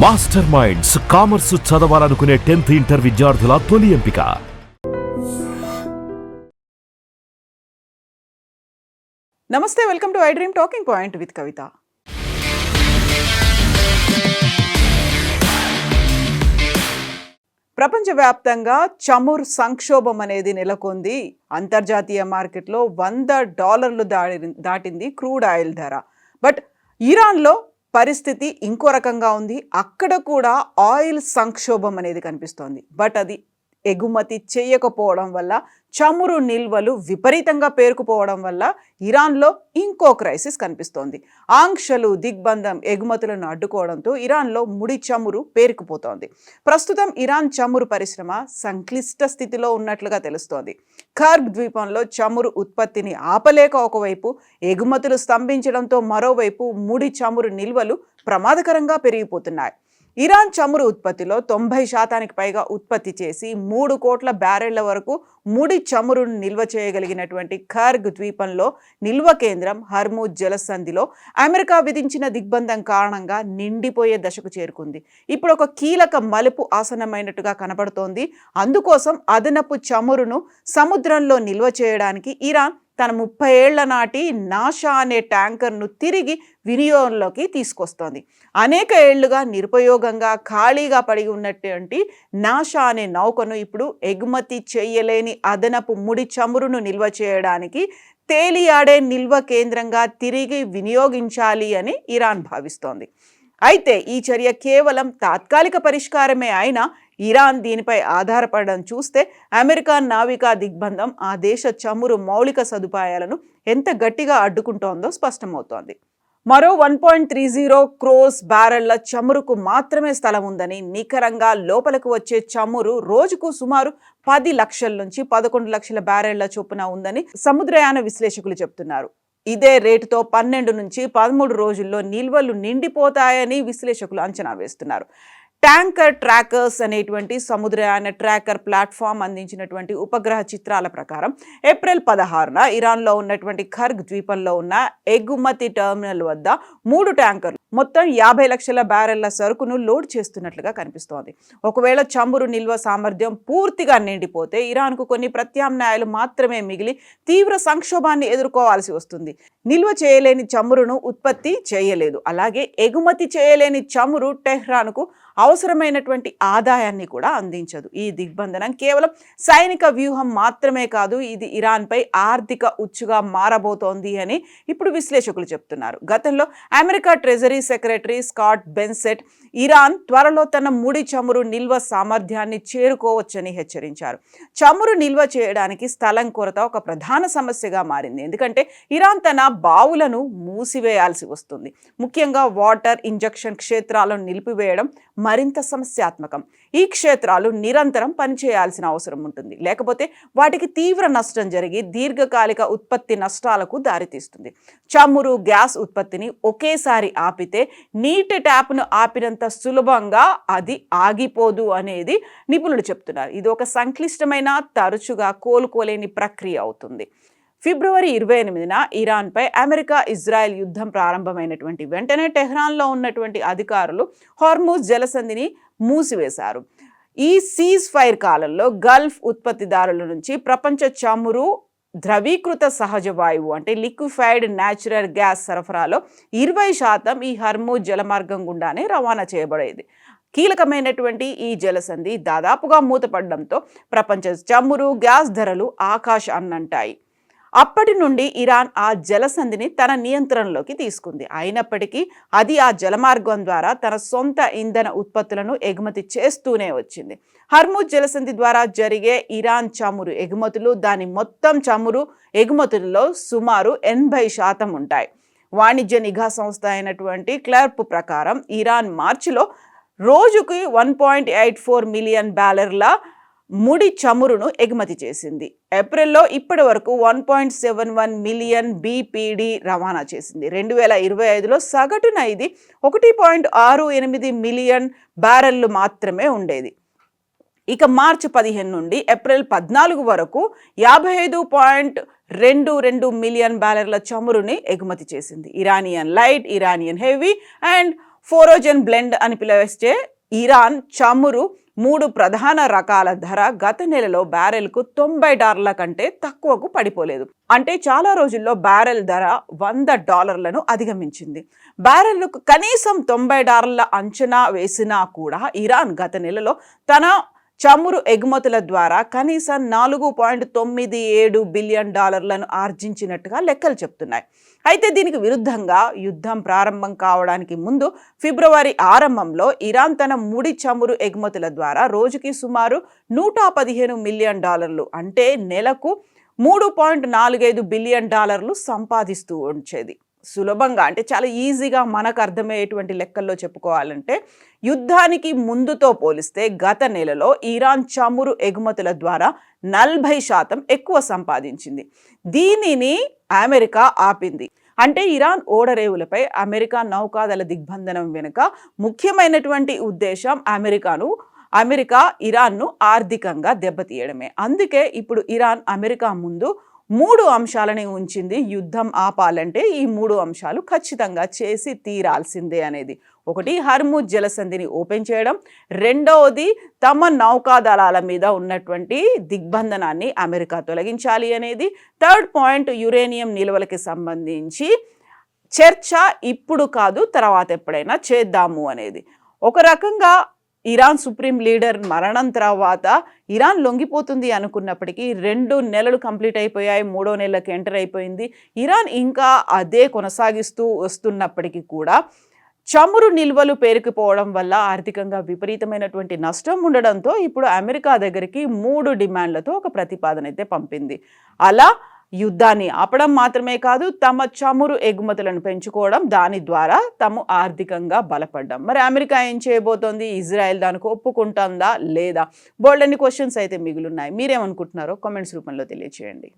Master minds commerce చదవాలనుకునే 10th inter విద్యార్థుల తొలి ఎంపిక. నమస్తే, welcome to I dream talking point with Kavitha. ప్రపంచవ్యాప్తంగా చమురు సంక్షోభం అనేది నెలకొంది. అంతర్జాతీయ మార్కెట్లో $100 దాటింది క్రూడ్ ఆయిల్ ధర. బట్ ఇరాన్లో పరిస్థితి ఇంకో రకంగా ఉంది. అక్కడ కూడా ఆయిల్ సంక్షోభం అనేది కనిపిస్తోంది. బట్ అది ఎగుమతి చేయకపోవడం వల్ల, చమురు నిల్వలు విపరీతంగా పేరుకుపోవడం వల్ల ఇరాన్లో ఇంకో క్రైసిస్ కనిపిస్తోంది. ఆంక్షలు, దిగ్బంధం, ఎగుమతులను అడ్డుకోవడంతో ఇరాన్లో ముడి చమురు పేరుకుపోతోంది. ప్రస్తుతం ఇరాన్ చమురు పరిశ్రమ సంక్లిష్ట స్థితిలో ఉన్నట్లుగా తెలుస్తోంది. కర్గ్ ద్వీపంలో చమురు ఉత్పత్తిని ఆపలేక ఒకవైపు, ఎగుమతులు స్తంభించడంతో మరోవైపు ముడి చమురు నిల్వలు ప్రమాదకరంగా పెరిగిపోతున్నాయి. ఇరాన్ చమురు ఉత్పత్తిలో 90% పైగా ఉత్పత్తి చేసి 3 కోట్ల బ్యారెళ్ల వరకు ముడి చమురును నిల్వ చేయగలిగినటువంటి కర్గ్ ద్వీపంలో నిల్వ కేంద్రం హర్ముజ్ జలసంధిలో అమెరికా విధించిన దిగ్బంధం కారణంగా నిండిపోయే దశకు చేరుకుంది. ఇప్పుడు ఒక కీలక మలుపు ఆసన్నమైనట్టుగా కనబడుతోంది. అందుకోసం అదనపు చమురును సముద్రంలో నిల్వ చేయడానికి ఇరాన్ తన 30 ఏళ్ల నాటి నాషా అనే ట్యాంకర్ను తిరిగి వినియోగంలోకి తీసుకొస్తోంది. అనేక ఏళ్లుగా నిరుపయోగంగా ఖాళీగా పడి ఉన్నటువంటి నాషా అనే నౌకను ఇప్పుడు ఎగుమతి చేయలేని అదనపు ముడి చమురును నిల్వ చేయడానికి తేలియాడే నిల్వ కేంద్రంగా తిరిగి వినియోగించాలి అని ఇరాన్ భావిస్తోంది. అయితే ఈ చర్య కేవలం తాత్కాలిక పరిష్కారమే అయినా ఇరాన్ దీనిపై ఆధారపడడం చూస్తే అమెరికా నావికా దిగ్బంధం ఆ దేశ చమురు మౌలిక సదుపాయాలను ఎంత గట్టిగా అడ్డుకుంటోందో స్పష్టమవుతోంది. మరో 1.30 క్రోర్స్ బ్యారెళ్ల చమురుకు మాత్రమే స్థలం ఉందని, నికరంగా లోపలకు వచ్చే చమురు రోజుకు సుమారు 10 లక్షల నుంచి 11 లక్షల బ్యారెళ్ల చొప్పున ఉందని సముద్రయాన విశ్లేషకులు చెబుతున్నారు. ఇదే రేటుతో 12 నుంచి 13 రోజుల్లో నిల్వలు నిండిపోతాయని విశ్లేషకులు అంచనా వేస్తున్నారు. ట్యాంకర్ ట్రాకర్స్ అనేటువంటి సముద్రయాన ట్రాకర్ ప్లాట్ఫామ్ అందించినటువంటి ఉపగ్రహ చిత్రాల ప్రకారం ఏప్రిల్ 16న ఇరాన్లో ఉన్నటువంటి కర్గ్ ద్వీపంలో ఉన్న ఎగుమతి టెర్మినల్ వద్ద 3 ట్యాంకర్లు మొత్తం 50 లక్షల బ్యారెళ్ల సరుకును లోడ్ చేస్తున్నట్లుగా కనిపిస్తోంది. ఒకవేళ చమురు నిల్వ సామర్థ్యం పూర్తిగా నిండిపోతే ఇరాన్కు కొన్ని ప్రత్యామ్నాయాలు మాత్రమే మిగిలి తీవ్ర సంక్షోభాన్ని ఎదుర్కోవాల్సి వస్తుంది. నిల్వ చేయలేని చమురును ఉత్పత్తి చేయలేదు, అలాగే ఎగుమతి చేయలేని చమురు టెహ్రాన్కు అవసరమైనటువంటి ఆదాయాన్ని కూడా అందించదు. ఈ దిగ్బంధనం కేవలం సైనిక వ్యూహం మాత్రమే కాదు, ఇది ఇరాన్పై ఆర్థిక ఉచ్చుగా మారబోతోంది అని ఇప్పుడు విశ్లేషకులు చెప్తున్నారు. గతంలో America treasury secretary Scott Bessent Iran త్వరలో తన ముడి చమురు నిల్వ సామర్థ్యాన్ని చేరుకోవచ్చని హెచ్చరించారు. చమురు నిల్వ చేయడానికి స్థలం కొరత ఒక ప్రధాన సమస్యగా మారింది. ఎందుకంటే ఇరాన్ తన బావులను మూసివేయాల్సి వస్తుంది. ముఖ్యంగా వాటర్ ఇంజెక్షన్ క్షేత్రాలను నిలిపివేయడం మరింత సమస్యాత్మకం. ఈ క్షేత్రాలు నిరంతరం పనిచేయాల్సిన అవసరం ఉంటుంది, లేకపోతే వాటికి తీవ్ర నష్టం జరిగి దీర్ఘకాలిక ఉత్పత్తి నష్టాలకు దారితీస్తుంది. చమురు, గ్యాస్ ఉత్పత్తిని ఒకేసారి ఆపితే నీటి ట్యాప్ను ఆపినంత సులభంగా అది ఆగిపోదు అనేది నిపుణులు చెప్తున్నారు. ఇది ఒక సంక్లిష్టమైన, తరచుగా కోలుకోలేని ప్రక్రియ అవుతుంది. ఫిబ్రవరి 28న ఇరాన్పై అమెరికా ఇజ్రాయెల్ యుద్ధం ప్రారంభమైనటువంటి వెంటనే టెహ్రాన్లో ఉన్నటువంటి అధికారులు హార్ముజ్ జలసంధిని మూసివేశారు. ఈ సీజ్ ఫైర్ కాలంలో గల్ఫ్ ఉత్పత్తిదారుల నుంచి ప్రపంచ చమురు, ద్రవీకృత సహజ వాయువు అంటే లిక్విఫైడ్ న్యాచురల్ గ్యాస్ సరఫరాలో 20% ఈ హర్ముజ్ జలమార్గం గుండానే రవాణా చేయబడేది. కీలకమైనటువంటి ఈ జలసంధి దాదాపుగా మూతపడడంతో ప్రపంచ చమురు, గ్యాస్ ధరలు ఆకాశాన్నంటాయి. అప్పటి నుండి ఇరాన్ ఆ జలసంధిని తన నియంత్రణలోకి తీసుకుంది. అయినప్పటికీ అది ఆ జలమార్గం ద్వారా తన సొంత ఇంధన ఉత్పత్తులను ఎగుమతి చేస్తూనే వచ్చింది. హర్ముజ్ జలసంధి ద్వారా జరిగే ఇరాన్ చమురు ఎగుమతులు దాని మొత్తం చమురు ఎగుమతులలో సుమారు 80% ఉంటాయి. వాణిజ్య నిఘా సంస్థ అయినటువంటి క్లర్ప్ ప్రకారం ఇరాన్ మార్చిలో రోజుకి 1.84 మిలియన్ బ్యారెళ్ల ముడి చమురును ఎగుమతి చేసింది. ఏప్రిల్లో ఇప్పటి వరకు 1.71 మిలియన్ BPD రవాణా చేసింది. 2025లో సగటున ఇది 1.68 మిలియన్ బ్యారెళ్లు మాత్రమే ఉండేది. ఇక మార్చి 15 నుండి ఏప్రిల్ 14 వరకు 55.22 మిలియన్ బ్యారెళ్ల చమురుని ఎగుమతి చేసింది. Iranian light, Iranian heavy and Foroozan blend అని పిలిచే ఇరాన్ చమురు 3 ప్రధాన రకాల ధర గత నెలలో బ్యారెల్కు $90 కంటే తక్కువకు పడిపోలేదు. అంటే చాలా రోజుల్లో బ్యారెల్ ధర $100లను అధిగమించింది. బ్యారెల్కు కనీసం $90 అంచనా వేసినా కూడా ఇరాన్ గత నెలలో తన చమురు ఎగుమతుల ద్వారా కనీసం $4.97 బిలియన్ ఆర్జించినట్టుగా లెక్కలు చెప్తున్నాయి. అయితే దీనికి విరుద్ధంగా యుద్ధం ప్రారంభం కావడానికి ముందు ఫిబ్రవరి ఆరంభంలో ఇరాన్ తన ముడి చమురు ఎగుమతుల ద్వారా రోజుకి సుమారు $115 మిలియన్ అంటే నెలకు $3.45 బిలియన్ సంపాదిస్తూ ఉంచేది. సులభంగా అంటే చాలా ఈజీగా మనకు అర్థమయ్యేటువంటి లెక్కల్లో చెప్పుకోవాలంటే యుద్ధానికి ముందుతో పోలిస్తే గత నెలలో ఇరాన్ చమురు ఎగుమతుల ద్వారా 40% ఎక్కువ సంపాదించింది. దీనిని అమెరికా ఆపింది. అంటే ఇరాన్ ఓడరేవులపై అమెరికా నౌకాదళ దిగ్బంధనం వెనుక ముఖ్యమైనటువంటి ఉద్దేశం అమెరికా ఇరాన్ను ఆర్థికంగా దెబ్బతీయడమే. అందుకే ఇప్పుడు ఇరాన్ అమెరికా ముందు 3 అంశాలని ఉంచింది. యుద్ధం ఆపాలంటే ఈ 3 అంశాలు ఖచ్చితంగా చేసి తీరాల్సిందే అనేది. ఒకటి, హర్ముజ్ జలసంధిని ఓపెన్ చేయడం. రెండవది, తమ నౌకాదళాల మీద ఉన్నటువంటి దిగ్బంధనాన్ని అమెరికా తొలగించాలి అనేది. థర్డ్ పాయింట్, యురేనియం నిల్వలకి సంబంధించి చర్చ ఇప్పుడు కాదు తర్వాత ఎప్పుడైనా చేద్దాము అనేది. ఒక రకంగా ఇరాన్ సుప్రీం లీడర్ మరణం తర్వాత ఇరాన్ లొంగిపోతుంది అనుకున్నప్పటికీ 2 నెలలు కంప్లీట్ అయిపోయాయి, 3వ నెలకి ఎంటర్ అయిపోయింది. ఇరాన్ ఇంకా అదే కొనసాగిస్తూ వస్తున్నప్పటికీ కూడా చమురు నిల్వలు పేరుకుపోవడం వల్ల ఆర్థికంగా విపరీతమైనటువంటి నష్టం ఉండడంతో ఇప్పుడు అమెరికా దగ్గరికి 3 డిమాండ్లతో ఒక ప్రతిపాదన అయితే పంపింది. అలా యుద్ధాన్ని ఆపడం మాత్రమే కాదు, తమ చమురు ఎగుమతులను పెంచుకోవడం, దాని ద్వారా తాము ఆర్థికంగా బలపడ్డం. మరి అమెరికా ఏం చేయబోతోంది? ఇజ్రాయెల్ దానికి ఒప్పుకుంటుందా లేదా? బోల్డన్ని క్వశ్చన్స్ అయితే మిగులున్నాయి. మీరేమనుకుంటున్నారో కామెంట్స్ రూపంలో తెలియచేయండి.